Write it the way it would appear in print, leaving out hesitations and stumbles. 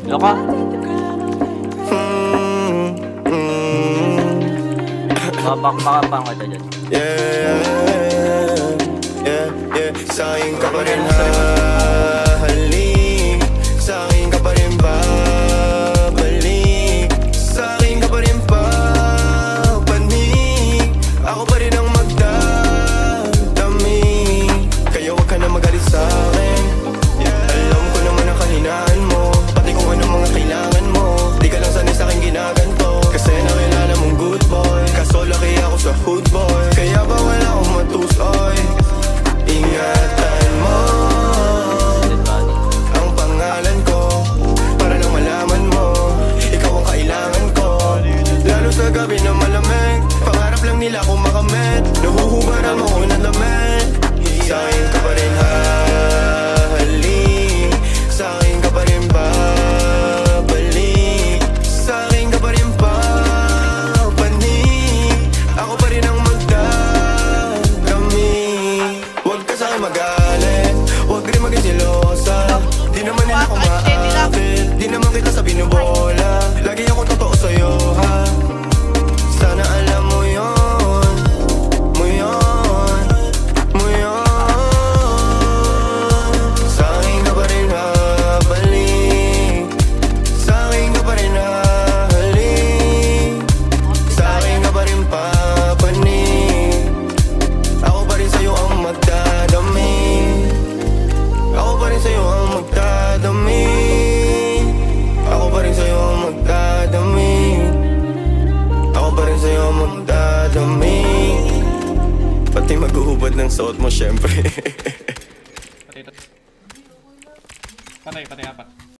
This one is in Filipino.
Loka? Makapang ka dyan. Sa'kin ka pa rin hahalik, sa'kin ka pa rin babalik, sa'kin ka pa rin papanik, ako pa rin ang magdadami. Kaya wag ka na magalit sa'kin, alam ko naman ang kahinaan mo, pati kung ano mga kailangan mo. Di ka lang sanay sa'kin ginaganto, kasi nakilala mong good boy, kaso laki ako sa hood boy. Kaya bawal akong matusoy, ingatan mo ang pangalan ko, para lang malaman mo, ikaw ang kailangan ko. Lalo sa gabi na malamig, pangarap lang nila kung makamit, nahuhubaran mo ng lamig. Sa'kin ka pa rin hahalik, sa'kin ka pa rin babalik, sa'kin ka pa rin papanik, ako pa rin ang magdadami. Huwag ka sa'kin magalit, huwag rin maging selosa, di naman nila ako maapit, di naman kita sa binubola, lagi ako totoo sa'yo ha. Sana alam mo yun, mo yun, mo yun. Sa'kin ka pa rin habalik, sa'kin ka pa rin hahalik, sa'kin ka pa rin papanik, ako pa rin sa'yo ang magdadami, ako pa rin sa'yo ang magdadami, ako pa rin sa'yo ang magdadami, ako pa rin sa'yo ang magdadami. Pati maghuhubad ng suot mo syempre. Patay, patay apat.